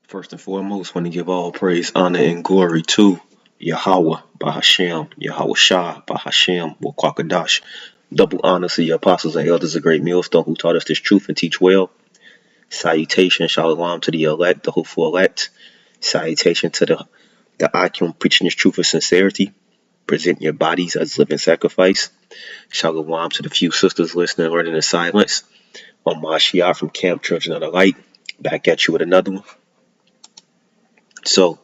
First and foremost, want to give all praise, honor, and glory to Yahweh, Bahashem, Yahweh Shah, Bahashem, Wakwakadash. Double honors to your apostles and elders, a great millstone who taught us this truth and teach well. Salutation, shalom to the elect, the hopeful elect. Salutation to the Akim preaching this truth with sincerity. Present your bodies as living sacrifice. Shalom to the few sisters listening, learning in silence. On Mashiach from Camp Children of the Light. Back at you with another one. So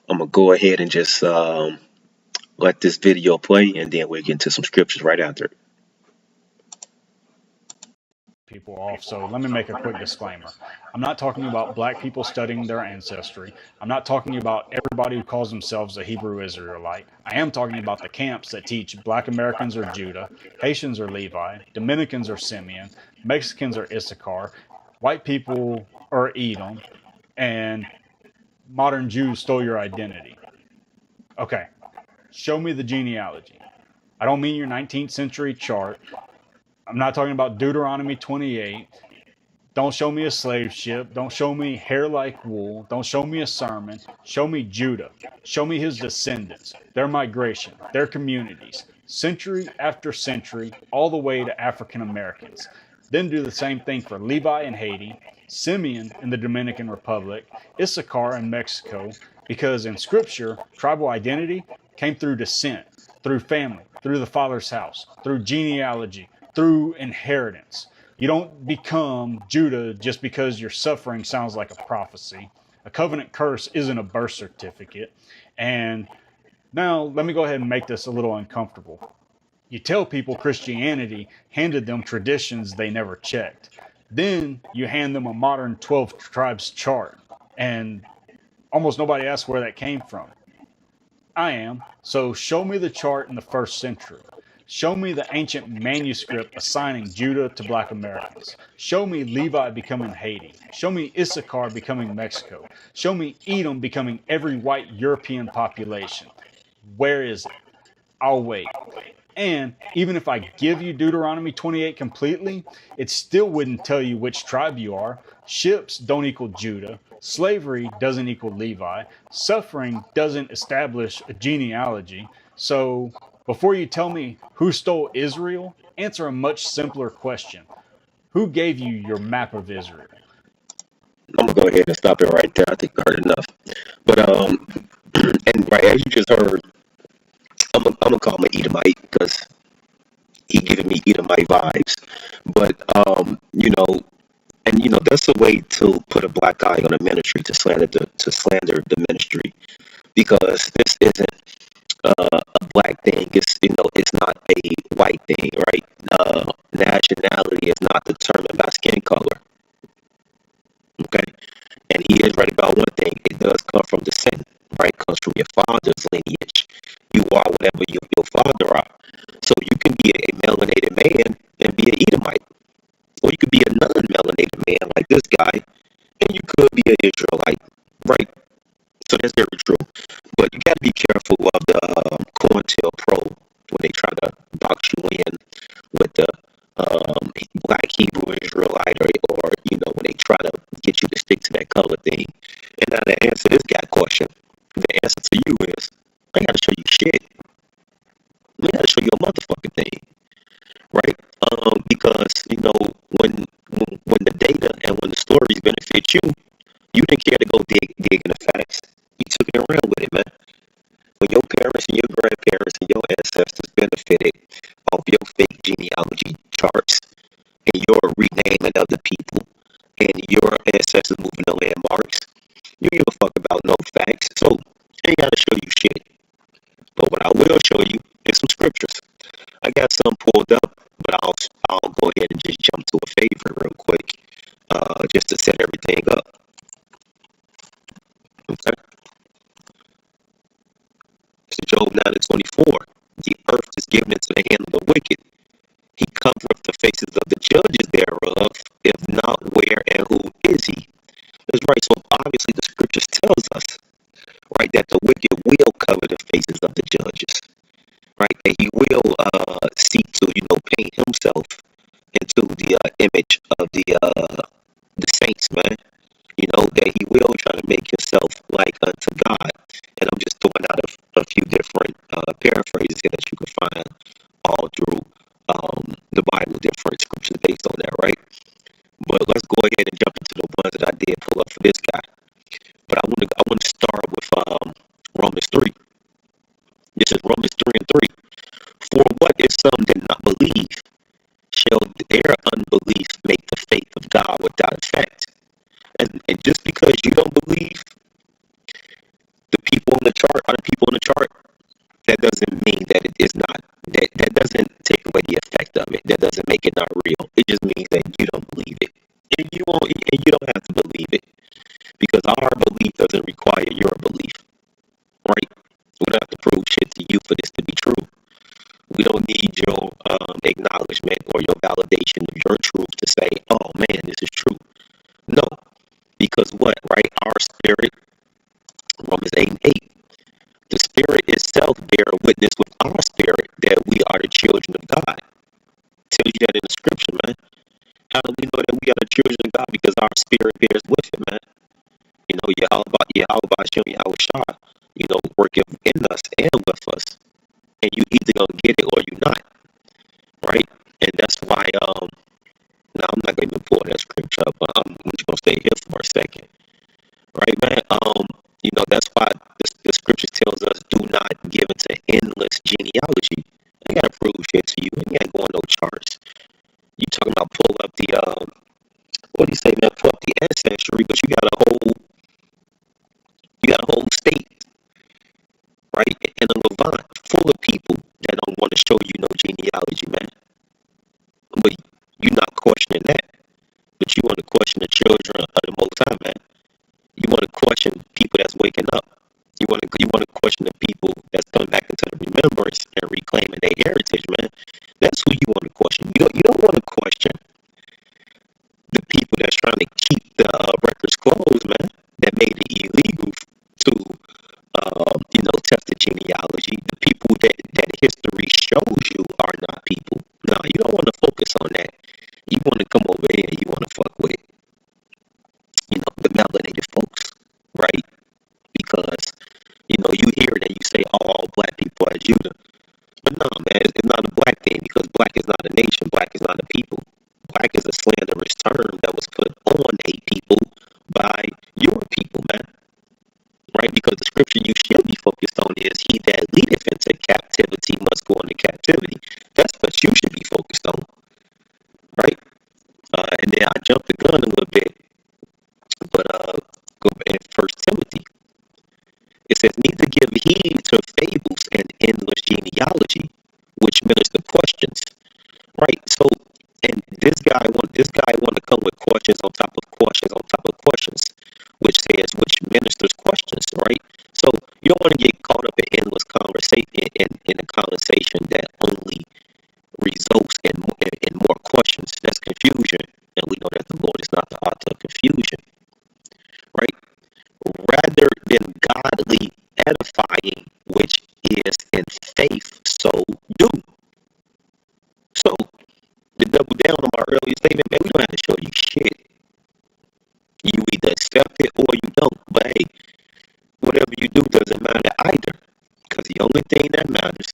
I'm going to go ahead and just let this video play, and then we'll get into some scriptures right after it. People off. So let me make a quick disclaimer. I'm not talking about black people studying their ancestry. I'm not talking about everybody who calls themselves a Hebrew Israelite. I am talking about the camps that teach black Americans are Judah, Haitians are Levi, Dominicans are Simeon, Mexicans are Issachar, white people are Edom, and modern Jews stole your identity. Okay, show me the genealogy. I don't mean your 19th century chart. I'm not talking about Deuteronomy 28. Don't show me a slave ship. Don't show me hair like wool. Don't show me a sermon. Show me Judah. Show me his descendants, their migration, their communities, century after century, all the way to African Americans. Then do the same thing for Levi in Haiti, Simeon in the Dominican Republic, Issachar in Mexico, because in Scripture, tribal identity came through descent, through family, through the father's house, through genealogy, through inheritance. You don't become Judah just because your suffering sounds like a prophecy. A covenant curse isn't a birth certificate. And now let me go ahead and make this a little uncomfortable. You tell people Christianity handed them traditions they never checked. Then you hand them a modern 12 tribes chart, and almost nobody asks where that came from. I am. So show me the chart in the first century. Show me the ancient manuscript assigning Judah to black Americans. Show me Levi becoming Haiti. Show me Issachar becoming Mexico. Show me Edom becoming every white European population. Where is it? I'll wait. And even if I give you Deuteronomy 28 completely, it still wouldn't tell you which tribe you are. Ships don't equal Judah. Slavery doesn't equal Levi. Suffering doesn't establish a genealogy. So before you tell me who stole Israel, answer a much simpler question. Who gave you your map of Israel? I'm going to go ahead and stop it right there. I think I heard enough. But, and right as you just heard, I'm gonna call him an Edomite because he giving me Edomite vibes. But that's a way to put a black eye on the ministry, to slander the ministry, because this isn't a black thing. It's not a white thing, right? Nationality is not determined by skin color. Okay, and he is right about one thing. It does come from descent, right? It comes from your father's lineage. You are whatever your father are. So you can be a melanated man and be an Edomite. Or you could be a non-melanated man like this guy, and you could be an Israelite, right? So that's very true. But you got to be careful of the COINTELPRO when they try to box you in with the black Hebrew Israelite, or when they try to get you to stick to that color thing. And now to answer this guy question, the answer to you is, I got to show you shit. I got to show you a motherfucking thing, right? Because when the data and when the stories benefit you, you didn't care to go dig in the facts. You took it and ran with it, man. When your parents and your grandparents and your ancestors benefited off your fake genealogy charts and your renaming of the people and your ancestors moving the landmarks, you give a fuck about no facts. So I ain't gotta show you shit. But what I will show you is some scriptures. I got some pulled up, but I'll go ahead and just jump to a favorite real quick, just to set everything up. Okay. So Job 9:24. The earth is given into the hand of the wicked. He covereth the faces of the judges thereof. If not, where and who is he? That's right. So obviously the scriptures tells us, right, that the wicked will cover the faces of the judges, right? That he will seek to, paint himself into the image of the saints, man. That he will try to make yourself like unto God. And I'm just throwing out a few different paraphrases here that you can find all through the Bible, different scriptures based on that, right? But let's go ahead and jump into the ones that I did pull up for this guy. But I want to start with Romans 3. This is Romans 3 and 3. For what if some did not believe? Shall their unbelief make the faith of God without effect? And just because you don't believe the people on the chart are the people on the chart, that doesn't mean that it is not. That doesn't take away the effect of it. That doesn't make it not real. It just means that you don't believe it. And you don't have to believe it. Because our belief doesn't require your belief. Right? We don't have to prove shit to you for this to be true. We don't need your acknowledgement or your validation of your truth to say, oh man, this is true. No. Because what, right? Our spirit, Romans 8 and 8, the spirit itself bear witness with our spirit that we are the children of God. Tells you that in the scripture, man. How do we know that we are the children of God? Because our spirit bears with it, man. You know, Yahweh Shem Yahweh Shah, you know, working in us and with us. And you either gonna get it or you not. Right? And that's why now I'm not gonna even pull that scripture up, but I'm just gonna stay here for a second. Right, man? You know, that's why the scripture tells us do not give into endless genealogy. I gotta prove shit to you. I ain't going no charts. You talking about pull up the what do you say, man? Pull up the ancestry, but you got a whole state, right? In a Levant full of people that don't want to show you no genealogy, man. But you're not questioning that. But you want to question the children of the Most High, man. You want to question people that's waking up. You want to question the people that's coming back into the remembrance and reclaiming their heritage, man. That's who you want to question. You don't want to question the people that's trying to keep the records closed, man. That made it illegal to test the genealogy. The people that history shows you are not people. No, you don't want to focus on that. You want to come over here and you want to fuck with, the melanated folks, right? Because, you hear it and you say, oh, all black people are Judah. But no, man, it's not a black thing because black is not a nation. Black is not a people. Black is a slanderous term that was put on a people by your people, man. Right? Because the scripture you should be focused on is he that leadeth into captivity must go into captivity. That's what you should be focused on. Right? And then I jumped the gun a little bit. But go in First Timothy. It says, neither give heed to fables and endless genealogy, which minister questions. Right? So, and this guy want to come with questions on top of questions on top of questions, which ministers questions, right? So you don't want to get caught up in endless conversation in a conversation that only results in more questions. That's confusion, and we know that the Lord is not the author of confusion, right? Rather than godly edifying, which is in faith, so do. So, to double down on my earlier statement, man, we don't have to show you shit. You either accept it or you don't. But hey, whatever you do doesn't matter either. Because the only thing that matters,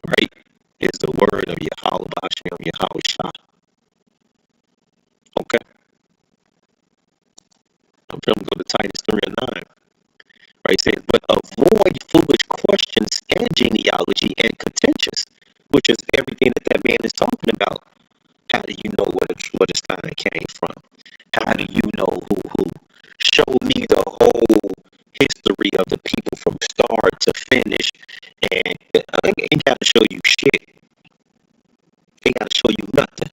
right, is the word of Yahweh Bashem, Yahweh Shah. Okay? I'm trying to go to Titus 3 and 9. Right? It says, but avoid foolish questions and genealogy and contentions, which is everything that man is talking about. How do you know where the sign came from? How do you know who? Show me the whole history of the people from start to finish. And I ain't got to show you shit. Ain't got to show you nothing.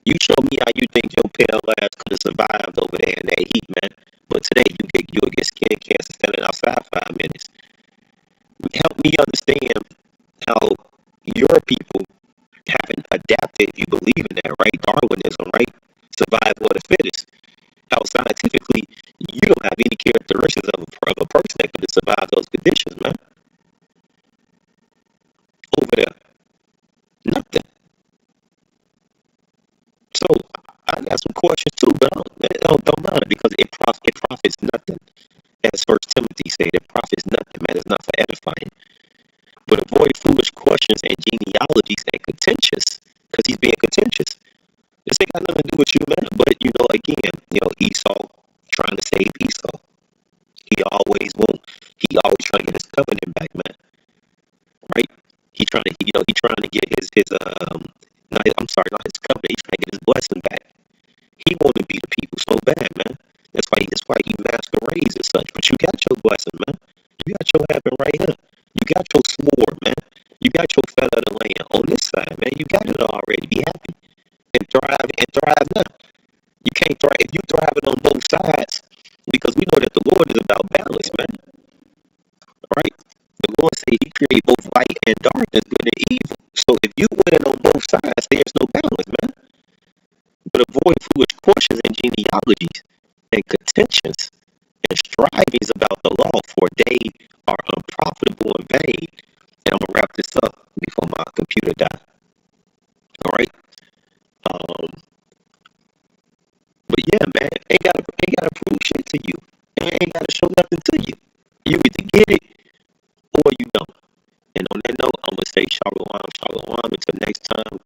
You show me how you think your pale ass could have survived over there in that heat, man. But today you'll get skin cancer standing outside 5 minutes. Help me understand how your people haven't adapted, if you believe in that, right? Darwinism, right? Survival of the fittest. How scientifically you don't have any characteristics of a person that could have survived those conditions, man. Over there. Nothing. So I got some questions too, but it don't matter because it profits nothing. Timothy say that profits nothing, man. It's not for edifying. But avoid foolish questions and genealogies and contentious, because he's being contentious. This ain't got nothing to do with you, man. But again, Esau trying to save Esau. He always won't. He always trying to get his covenant back, man. Right? He trying to, he trying to get his not, I'm sorry, not his covenant. He's trying to get his blessing back. He want to be the people so bad, man. That's why he masquerades as such. But you got your blessing, man. You got your heaven right here. You got your sword, man. You got your feather of the land on this side, man. You got it already. Be happy and thrive now. You can't thrive if you thriving on both sides, because we know that the Lord is about balance, man. Right? The Lord say He created both light and darkness, good and evil. So if you win on both sides, there's no balance, man. But avoid foolish questions and genealogies and contentions and strivings about the law, for they are unprofitable and vain. And I'm gonna wrap this up before my computer dies. All right. But yeah, man, ain't gotta prove shit to you. Ain't gotta show nothing to you. You either get it or you don't. And on that note, I'm gonna say shalom, shalom. Until next time,